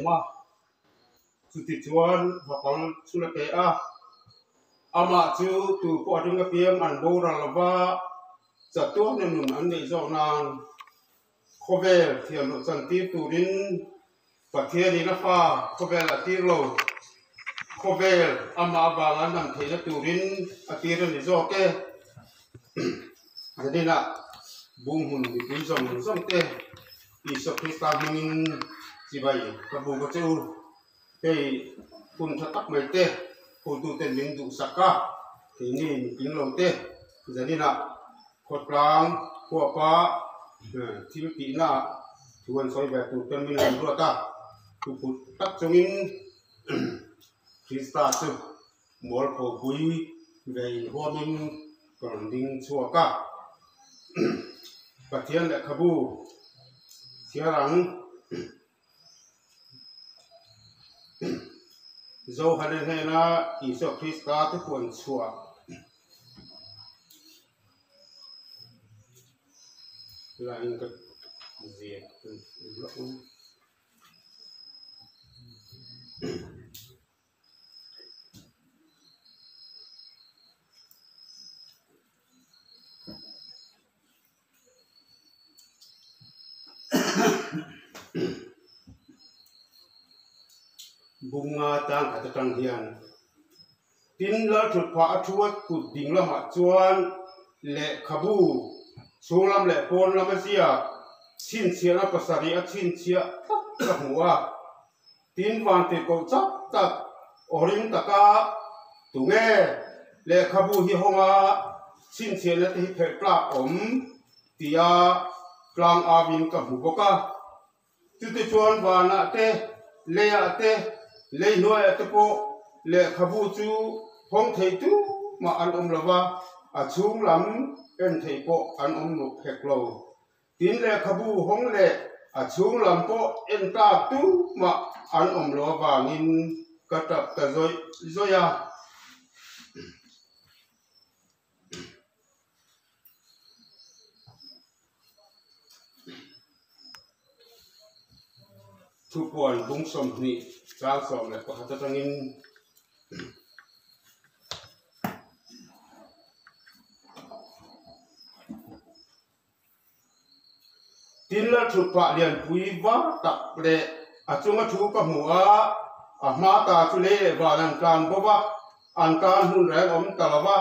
mà chủ tịch chuan và con su la pe a ama chu tu po dung ka pm an bo ra lava cha tu ne nun an nei zo nan khovel thiam no chan ti turin pathian ni na fa khovel ati lo khovel ama ba an nam the na turin ati ren ni zo ke adina Bunghmun ni pui zong te iso Krista mungin sibai ka bu ko chu hey kun thatak mai te kun tu ten min du saka thì ni ping lo te adina khot klang ko pa thil pi na thuan soi ba tu ten min lo ta tu put tak chungin Krista chu mol ko pui vei homin còn ding chua ka Pathian Lehkhabu siarang zo halen hena iso Krista te kuan chua lain ka zia bunga tang kata tang hian tin la thut pha thuat kut ding la ma chuan Lehkhabu sulam le pon la ma sia chin sia na pasari a chin sia ka huwa tin wan te ko chak tak oring taka tu nge Lehkhabu hi honga chin sia na te hi phe plak om tia klang avin ka hu boka tu te chuan wana te leya te lei noi te po Lehkhabu chu hong thei tu ma an lawa a chung lam en thei po an nu phek lo tin Lehkhabu hong le a chung lam po en ta tu ma an lo wangin ka tap ta zoya Thupui bungsom ni chal som le ko hata tangin tin la thupa lian pui wa tak le achunga thu ka hua a ma ta chu le wa nan kan bo wa an kan hun re om talawa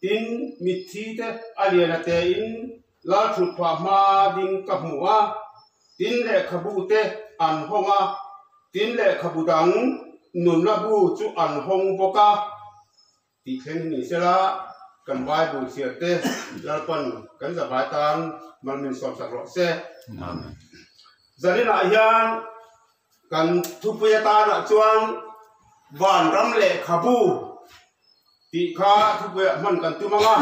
tin mithi te aliana te in la thupa ma ding ka hua tin Lehkhabu te an honga tin Lehkhabu dang nun la bu chu an hong boka ti khen ni sela kan bai bu sia te lalpan kan za bai tan man min som sak ro se zanina hian kan Thupui ta na chuan Vanram Lehkhabu ti kha Thupui man kan tu manga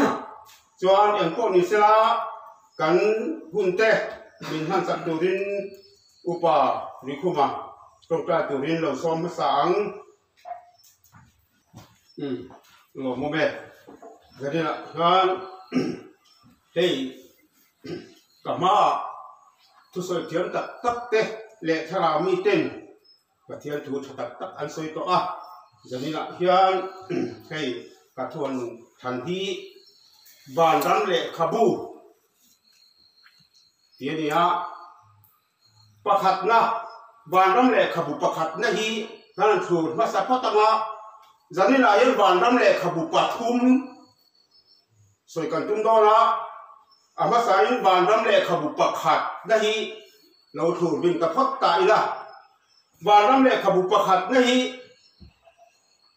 chuan en ko ni sela kan hun te min han sak turin upa rikhuma tokta turin lo som sang lo mobe gadina han hey kama tu soi thiam tak tak te le thara mi ten pathian thu tak tak an soi to a zanina hian hey ka thon than hi Vanram Lehkhabu tiania pakhat na Vanram Lehkhabu pakhat na hi nan thur ma sa phatanga zanina yan Vanram Lehkhabu pathum soi kan tum do na ama sain Vanram Lehkhabu pakhat na hi lo thur bin ka phat ta ila Vanram Lehkhabu pakhat na hi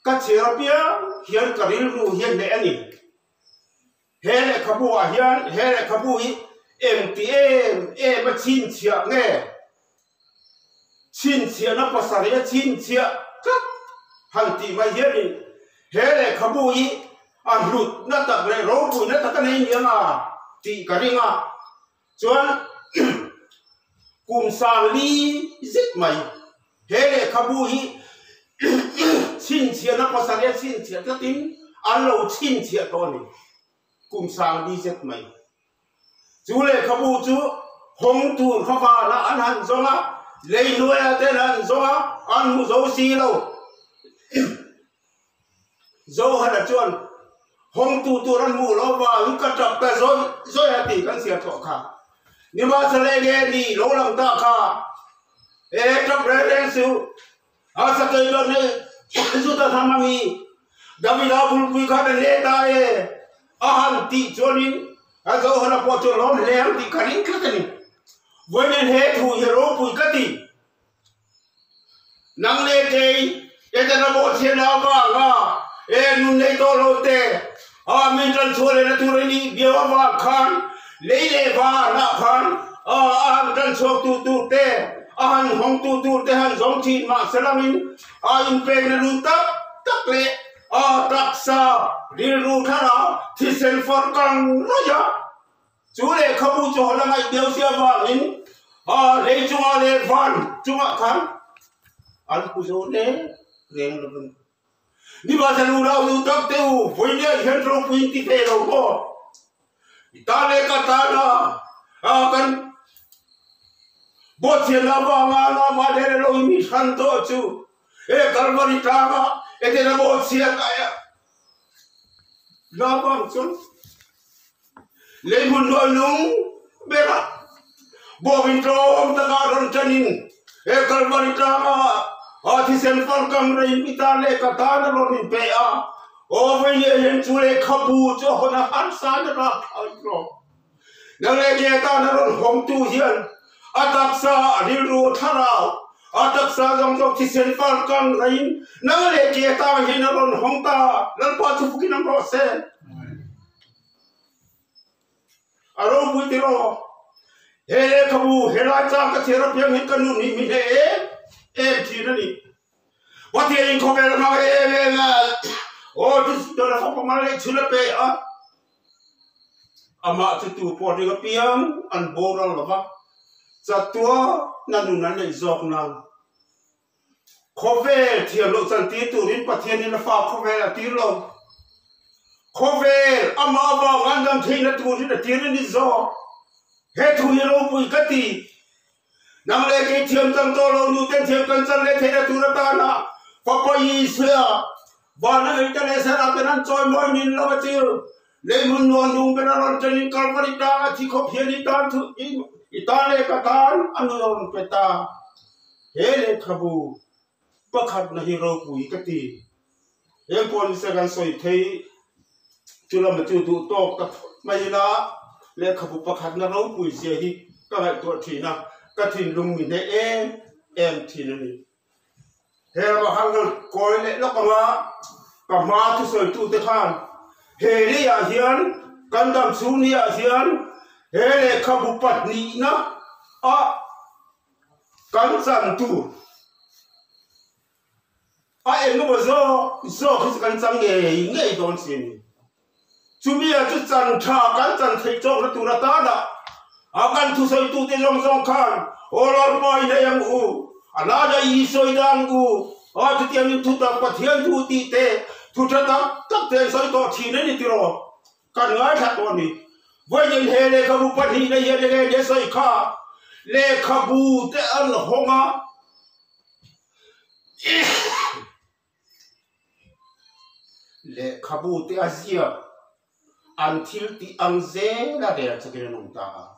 ka cherapia hian karil ru hian le ani he Lehkhabu a hian he Lehkhabu hi MTM ma chin chia nge chin chia na pasari chin chia kat hanti ma hian he Lehkhabu hi an lut na tak le ro bu na tak nei nianga ti karinga chuan kum sang li zit mai he Lehkhabu hi chin chia na pasari chin chia tatin an lo chin chia to ni kum sang li zit mai chú Lehkhabu chú hong tu kha ba la an han zonga lấy nuôi tên ăn gió ăn mu dấu xì đâu dấu hay là chuan hong tu ăn mu lo và những cái chập cái rồi là tỷ cái xiết thọ cả nhưng mà sau này nghe đi lỗ lòng ta cả chập ra đến siêu sao cái đó này chúng ta tham mi David Abul Pui khá là lệ đại han tỷ chuanin dấu hay là bỏ chuan lom lem tỷ cái này cái này với nên hết thù hero Pui cái tỷ nang le cái nó bộ xe nào và nun này to lô tê mình chân xua lên là tụi này biểu và khan lấy lệ và nạ khan chân xua tu tê han hong tu tê han giống chín mà sẽ làm in pen là luôn tắc lệ tắc sa đi luôn thà nào thì sen phật càng nói ya chú lệ không mua cho là ngày điều xe vàng in lấy chung lệ vàng chung khan ăn cú số đấy riêng luôn đi vào sân đâu du tập tiêu với nhớ hiện trong phim thì thế đâu có ta lấy cả ta đó cần bớt tiền là vào mà để lâu mi sanh to chú cần vào đi ta mà thế là bớt tiền cái là bằng chút lấy muốn nói nung bé là bộ phim trong ta cảron chanin cần vào đi ta mà thì sen phong cầm rồi bị ta lấy cả ta nó rồi bị bể với những chú Lehkhabu cho họ nó ăn sáng nó rồi nó lấy cái ta nó rồi hồng tu hiền tác sa đi ru thà nào tác sa trong thì sen phong cầm rồi nó lấy cái ta hiện nó rồi hồng ta nó bắt chụp cái nó sen rồi bui tiro Lehkhabu helai chang cái thiệp riêng hiện cái nụ nị mình thì nó đi, what thì anh không biết là mà tôi là không có mà lấy chữ là bé mà tu bỏ đi cái piang ăn bò rồi là vậy, cho tua năn năn lấy giọt năn, không về thì lúc sản ti tu rin bắt thiên là phao không về là ti lông, không về mà vào ngăn đâm thiên là tu rin là thiên đi giọt, hết tu hiền ông bùi cái gì nang le ke thiam tang to lo nu ten thiam kan chan le thera tu ra ta na pa pa yi sia ba na le ta le sa ra ben choi moi min lo chi le mun no nu ben ron chen kal pa ri ta chi kho phie ni ta thu i ta le ka tan an lo pe ta he Lehkhabu pa khat na hi ro pui ka ti em pon se gan soi thei chu la ma chu tu tok ta mai la Lehkhabu pa khat na ro pui se hi ka hai to thi na cái thìn lùng mình đấy em thìn này hè mà hàng người coi lẽ nó cả má thu sợi tu te khan hè đi à hiền căn đam xuống đi à hiền hè Lehkhabu bắt nị nó căn chẳng tu em nó do cái căn chẳng nghe đón xin chú bây giờ chú chẳng thà căn chẳng thấy cho nó tu ra ta đã akan tu soi tu te long khan olor boy na yang anada i soi dang tu tiang tu ta pathian tu ti te tu ta te soi to thi ne ti ro kan ngai that to ni voi yin he Lehkhabu pathi na ye de soi kha Lehkhabu te an honga Lehkhabu te azia until ti angze la de chakira nong ta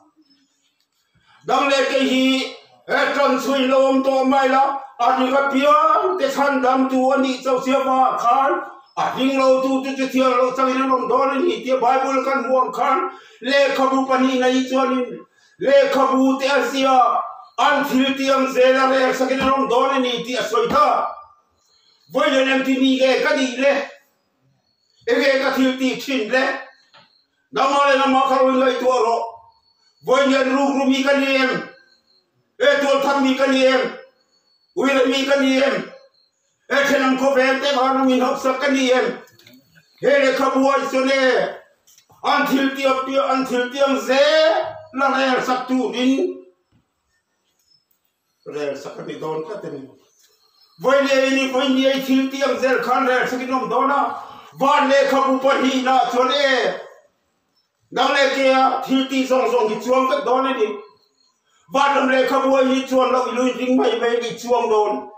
dang le ke hi tran sui lom to mai la ani ka pian te chan dam tu ani chau Siama khan ding lo tu thiang lo chang in nom don ni ti bible kan huang khan Lehkhabu pani nai chuanin Lehkhabu te asia an thil tiang zela re sakin nom don ni ti asoi tha voi le nem ti ni ge ka di le ge ka thil ti thin le nama kharoi lai tu ro voi nyen ru mi kan em tol tham mi kan em ui le mi kan em thenam ko ve te bhan mi hop sak kan em he Lehkhabu ai sone an thil tiang ze la re sak tu rin re sak ni don ka te ni voi ni ai thil tiang zel khan re sak nom dona van Lehkhabu pahi na chone nang le ke thi ti song ki chuang ka don ni Vanram Lehkhabu hi chuan lo ilui ring mai mai ki chuang don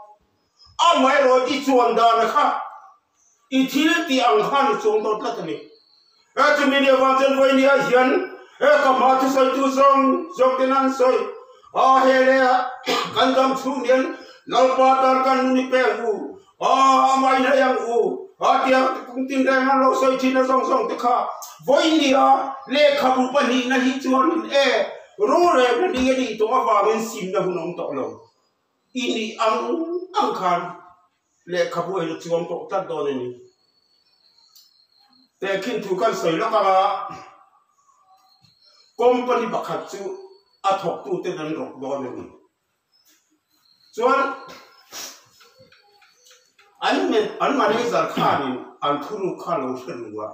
mai ro ki chuan dan kha I thil ti ang khan chuang dot la tani to mi ne wan chen voi ni a hian ka ma thu soi tu song jok tenan soi he le kan dam thu nian lal pa tar kan ni pe u mai na yang u tia kung tin dai na lo soi chin na song song te kha voi ni a Lehkhabu pa ni na hi chuan ro re ni ni to wa ben sim na hunom to lo ini ang khan Lehkhabu hi chuang to ta do ni te kin thu kan soi la ka company bakhat chu a thok tu te nan rok do ni chuan an manager khan an thuru khan lo sen wa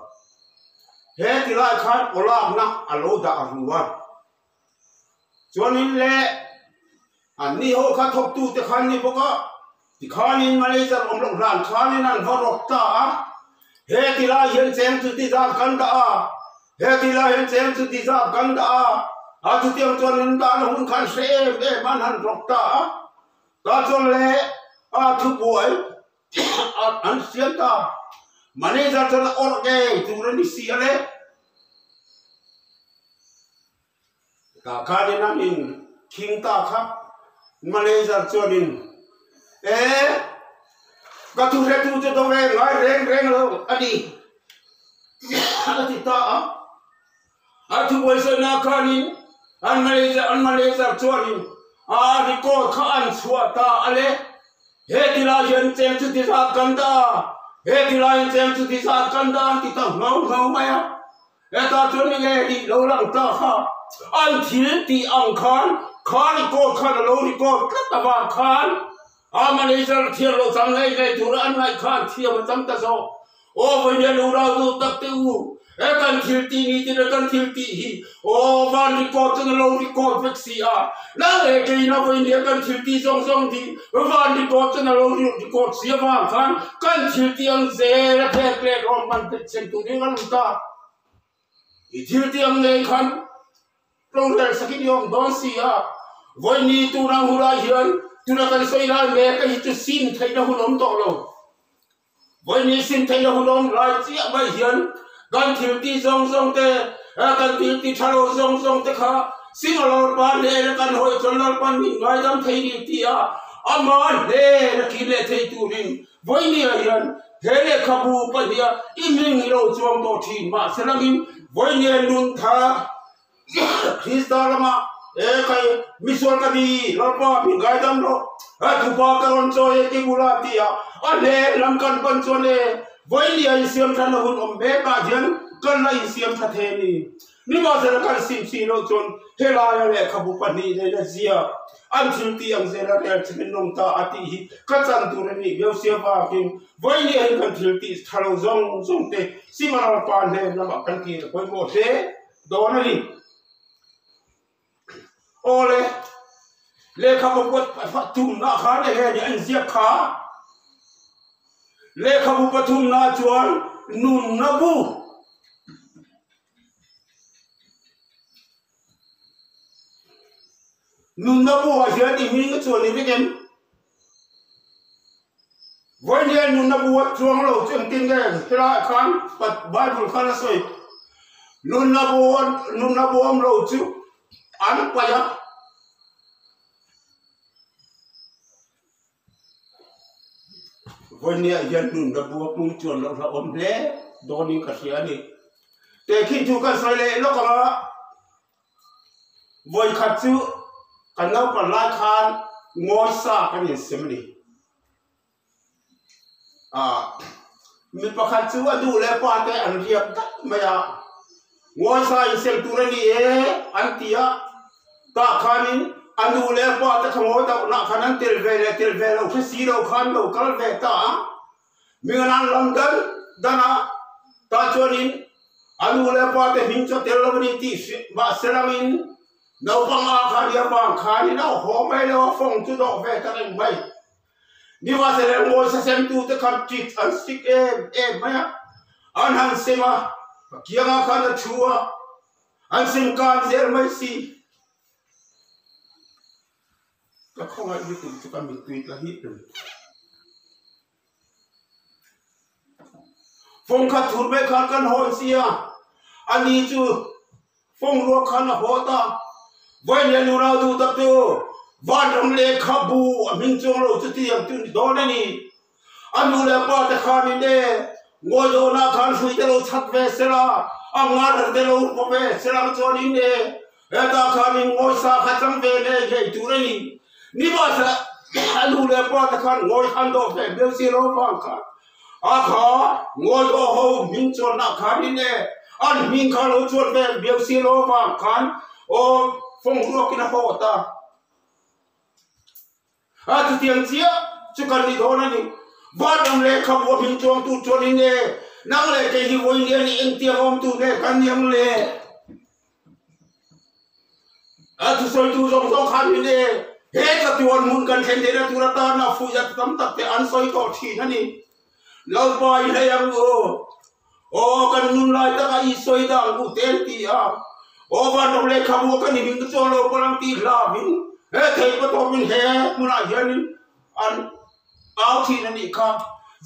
he ti lai khan olak na alo da ruwa chuan in le an ni ho kha thok tu te khan ni boka ti khan in manager om lo ran khan in an vorok ta he ti lai yen chen tu ti za kan da he ti lai yen chen tu ti za kan da a tu tiang chuan in da lo hun khan se man han rok ta chuan le Thupui an sian ta manager chuan orge tu ran ni si ale ka khan in an in king ta kha manager chuan in ka tu re tu do ve ngai reng lo ani ati ta a Thupui so na khan in an manager chuan in record kha an chua ta ale he ti la yen chen chu ti sa kan da he ti la yen chen chu ti sa kan da ti ta ngau mai ta chuan ni nge di lo lang ta kha an thil ti ang khan record khan lo record ta wa khan manager thian lo chang nei tu an ngai khan thiam chang ta so voi ne lo ra du tak te u kan thil ti ni ti kan thil ti hi van record chung lo record vek si la ke na voi ne kan thil ti song ti van record chung lo record si wa khan kan thil ti ang ze la phe rom man te chen tu ni kan ta I thil ti ang nei khan lo re sakin yong don si voi ni tu na hura hian tu na kan soi la me ka hi tu sin thai na hunom to lo voi ni sin thai na hunom lai chi mai hian kan thil ti song te kan thil ti thalo song te kha sing lo pa le kan hoi chon lo pan ni ngai dam thei ni ti ama le ki le thei tu rin voi ni hian he Lehkhabu pa dia iming lo chuang to thin ma selangin voi ni nun tha Kristallama kai Mizo ka di lo pa mi ngai dam lo thu pa ka ron choi ki bula ti le lam kan pan chon le voi ni ai siam than hun om be ka jian kan lai siam tha the ni ma se kan sim si lo chon he la ya Lehkhabu pa ni le la zia an thil ti ang ze la re chin nom ta ati hi ka chan tu re ni yo sia ba kin voi ni ai kan thil ti thalo zong te si ma la pa le na ma kan ki ko mo se do na ni ole Lehkhabu pa tum na kha le he ni an zia kha Lehkhabu pa tum na chuan nun na bu hian I min ka chuan ni rikem voi ni nun na bu chuang lo chen tin ge hira khan pat Bible khan soi nun na bu am lo chu an pa ya voi ni hian nun na bu pung chuan lo ra om le do ni ka sia ni te khi thu ka soi le lo ka voi khat chu kan lo pa la khan ngoi sa kan ni sem ni mi pakhat chu adu le pa te an riap tak maya ngoi sa I sem tu ni an tia ta khanin anu le pa te khmoi ta na khanan tel ve lo khasi lo khan lo kal ve ta mi nan lam dana ta chonin anu le pa te hin cho tel lo ni ti ba selamin no bang khan ya bang khan ni no ho mai lo phong chu do ve ta nei mai ni wa se le ngoi sa sem tu te khan trit an stick maya an han sema kia nga khan chua an sim kan zer mai si ก็เข้าไว้ที่ตุ่มจะกันมีตุยละหิตฟงขัดทุนไม่ขัดกันหอนเสียอันนี้จูฟงรัวขันหัวตาไว้เนี่ยเราดูตับตัววันรำเลขาบูมิงจงเราจะเตรียมตุนโดนนี่อันนู้นเลยป้าตะขานี่เนี่ยงอโยนาขันสุยเตเราชัดเวสละอังงาร์เตเราอุปเวสละจอนี่เนี่ยเอตาขานี่งอยสาขัดจังเวเนี่ยใหญ่ตุนนี่นี่ว่าจะอันนู้นเลยป้าตะขันงอยขันโดเวเบลซีโร่ฟังกันอาขางอยโอโหมิงจงนาขันนี่เนี่ยอันมิงขันเราจวนเวเบลซีโร่ฟังกันโอ้ฟงรัวกินหัวตาอาจจะเตียงเสียจุกันดีโดนนี่บ้านเราเลยขับวัวพิงจงตูจวนนี่เนี่ยนั่งเลยแกหิวเนี่ยนี่เองเตียงอมตูเนี่ยกันยังเลยอาจจะสวยตูสองขันนี่เนี่ยเฮ้จะตัวมุนกันเห็นเดี๋ยวตัวตาหน้าฟูจะทำตัดแต่อันสวยต่อทีนั่นนี่เราไปเลยยังโอ้กันนุนลายตะกันอีสวยดังกูเต็มที่อ่ะโอ้บ้านเราเลยขับวัวกันนี่มิงก็จงเรากำลังตีลาบินเฮ้เทปตัวมินเฮ้มุนอะไรนี่อันเอาทีนั่นนี่ครับ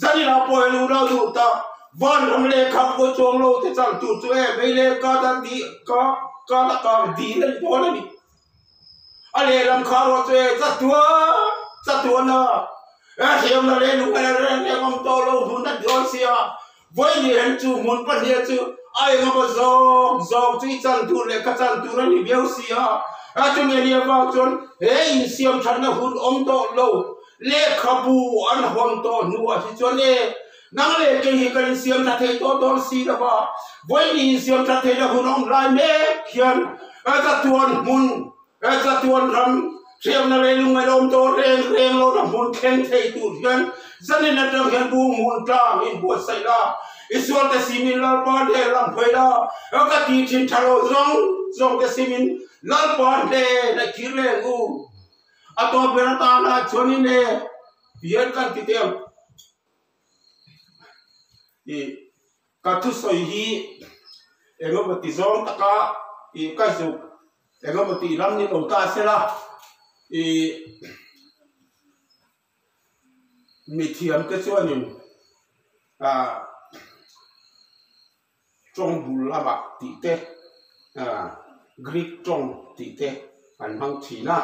จะนี่เราปล่อยลูเราดูตาวันทำเลขับวัวจงเราที่จังจุดช่วยไม่เลก็ดันดีก็ดีเลยตัวนี่อะไรลำคาร์ช่วยจัดตัวนะเฮียมันเลยลูกอะไรเนี่ยมันโตเราหุ่นนั่นย้อนเสียวันนี้เห็นจูมุนปัญญาจูไอ้เงาบ่จงจุยจันตัวเลยก็จันตัวนี่เบี้ยวเสียจุเมียเนี่ยว่าจนเฮ้ยเสียมฉันนะหุ่นโตเราเลขาบูอันหุ่นโตนัวที่จนเนี่ยนั่งเลยกันกันเสียมทัดเทโตโตสีละว่าวันนี้เสียมทัดเทนะหุ่นองลายเมฆเขียนจะตัวมุนจะตัวรำเสียมนั่นเลยลุงไอ้ลมโตเร่งเราทำหุ่นเข่งเทตุเขียนจะนี่นั่นจะเห็นบุ้งหุ่นกลางอินบัวใส่ละอิสวนแต่ซีมินลาบ้านเดลำเพยละแล้วก็ตีทิ้งทะเลจงแต่ซีมินลาบ้านเดนักขีเรงอูอัตโตเบรตานาชนินเน่เบียร์กันติเตียมกัทุสอยฮีเองก็ปฏิจงตะกะกัจุเองก็ปฏิรำนิโนตาเสละมีเทียมก็ส่วนหนึ่งจงบุลบักติเตกรีกจงติเตอันบางทีนะ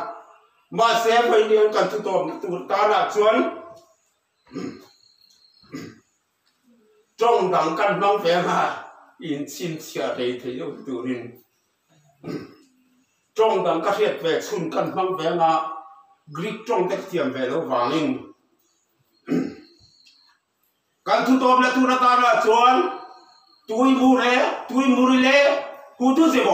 มาเสียไปเรียนกันทุกตัวตาละชวนจงดังกันน้องแฝงหาอินชินเสียเลยเที่ยวตัวนี้จงดังกระเทียบแฝงชุนกันน้องแฝงหากรีกจงเต็กเทียมแฝงแล้ววางอินกันทุกตัวละตัวตาละชวนตุยมูเรกูตุเสบ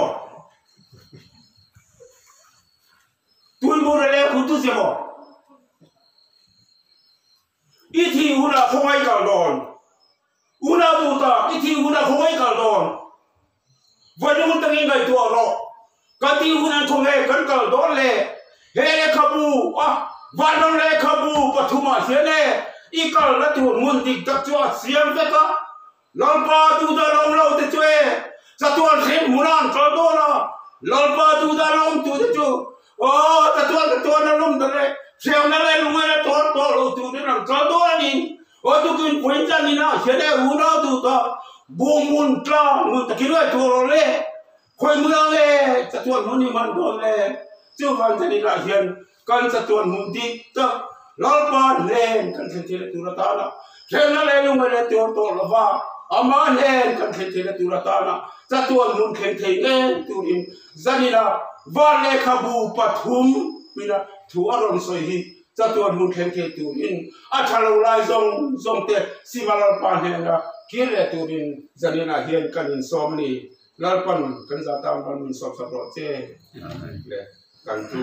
ตุยมูเรกูตุเสบอีที่อุณาคงไม่กันดอนอุณาดูตาอีที่อุณาคงไม่กันดอนวันนี้มันตั้งยังไงตัวเรากันที่อุณาคงไม่กันดอนเลยเฮเลขับูวันนั้นเลขับูปฐุมาเสียเลยอีกแล้วตัวมุนติกับตัวเสียงเฟกลอลปาดูดาลงเราเตช่วยจะตัวเสียมุนันจอดนะลอลปาดูดาลงตัวเตช่วยโอ้จะตัวนั่นลงตัวเลยเสียงนั่นเลยลุงเลยตัวเราตัวนี้นั่งจอดนี่โอ้ตัวกินปุ่นจันนี่นะเสียได้หัวเราตัวตาบูมุนกลางมุนตะกี้ด้วยตัวเราเลยคอยเมืองเลยจะตัวมุนนี่มันโดนเลยเจ้าฟังจะนี่ละเห็นกันจะตัวมุนดีจะลอลปาเล่นกันเสียตัวตาละเสียงนั่นเลยลุงเลยตัวเราว่าอามาเล่นกันเทนตุลตานะจะตัวมุนเทนเล่นตุรินจันีนะวาเลขบูปฐุมมีนะทัวรอนสอยจะตัวมุนเทนตุรินอัชลลายจงเตสิมาลปานเฮนะคิเลตุรินจันีนะเฮียนกันอินสอมนีลาปันกันจะตามปันอินสอมสับโรเจเลยกันตู